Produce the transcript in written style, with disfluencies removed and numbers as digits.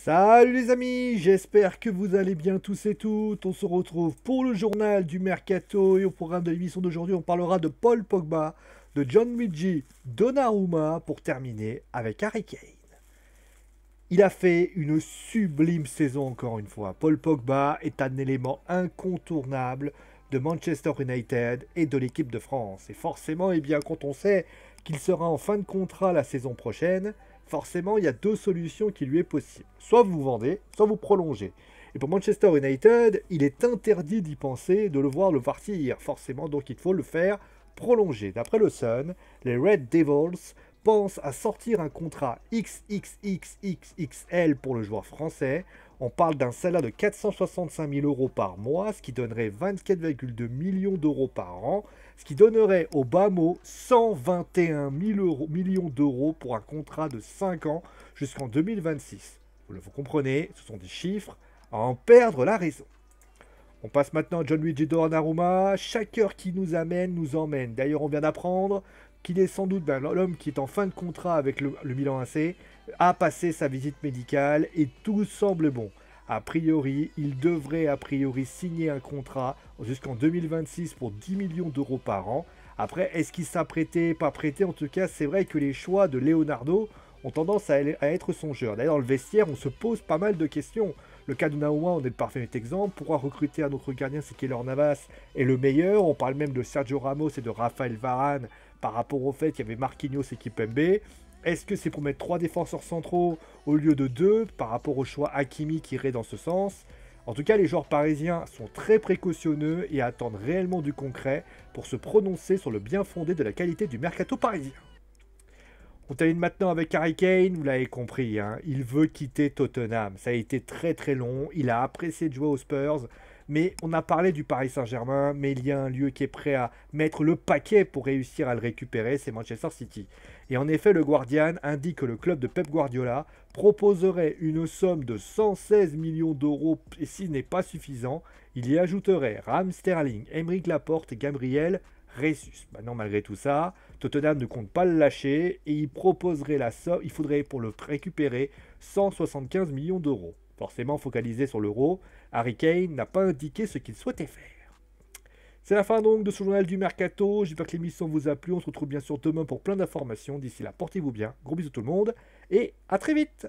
Salut les amis, j'espère que vous allez bien tous et toutes. On se retrouve pour le journal du Mercato et au programme de l'émission d'aujourd'hui, on parlera de Paul Pogba, de Gianluigi Donnarumma pour terminer avec Harry Kane. Il a fait une sublime saison encore une fois. Paul Pogba est un élément incontournable de Manchester United et de l'équipe de France. Et forcément, bien, quand on sait qu'il sera en fin de contrat la saison prochaine, forcément, il y a deux solutions qui lui est possible. Soit vous vendez, soit vous prolongez. Et pour Manchester United, il est interdit d'y penser, de le voir le partir. Forcément, donc il faut le faire prolonger. D'après le Sun, les Red Devils pensent à sortir un contrat XXXXXL pour le joueur français. On parle d'un salaire de 465 000 euros par mois, ce qui donnerait 24,2 millions d'euros par an, ce qui donnerait au bas mot 121 millions d'euros pour un contrat de 5 ans jusqu'en 2026. Vous comprenez, ce sont des chiffres à en perdre la raison. On passe maintenant à Gianluigi Donnarumma. Chaque heure qui nous amène, nous emmène. D'ailleurs, on vient d'apprendre qu'il est sans doute l'homme qui est en fin de contrat avec le Milan AC, a passé sa visite médicale et tout semble bon. A priori, il devrait signer un contrat jusqu'en 2026 pour 10 millions d'euros par an. Après, est-ce qu'il s'apprêtait, pas prêté? En tout cas, c'est vrai que les choix de Leonardo ont tendance à être songeurs. D'ailleurs, dans le vestiaire, on se pose pas mal de questions. Le cas de Donnarumma, on est le parfait exemple. Pourra recruter un autre gardien, c'est Keylor Navas, est le meilleur. On parle même de Sergio Ramos et de Raphaël Varane par rapport au fait qu'il y avait Marquinhos et Kimpembe. Est-ce que c'est pour mettre 3 défenseurs centraux au lieu de 2 par rapport au choix Hakimi qui irait dans ce sens? En tout cas, les joueurs parisiens sont très précautionneux et attendent réellement du concret pour se prononcer sur le bien fondé de la qualité du mercato parisien. On termine maintenant avec Harry Kane, vous l'avez compris, hein, il veut quitter Tottenham. Ça a été très très long, il a apprécié de jouer aux Spurs, mais on a parlé du Paris Saint-Germain, mais il y a un lieu qui est prêt à mettre le paquet pour réussir à le récupérer, c'est Manchester City. Et en effet, le Guardian indique que le club de Pep Guardiola proposerait une somme de 116 millions d'euros, et s'il n'est pas suffisant, il y ajouterait Raheem Sterling, Aymeric Laporte et Gabriel Jesus. Maintenant, malgré tout ça, Tottenham ne compte pas le lâcher et il proposerait la somme, il faudrait pour le récupérer 175 millions d'euros. Forcément focalisé sur l'euro, Harry Kane n'a pas indiqué ce qu'il souhaitait faire. C'est la fin donc de ce journal du Mercato. J'espère que l'émission vous a plu. On se retrouve bien sûr demain pour plein d'informations. D'ici là, portez-vous bien. Gros bisous tout le monde et à très vite.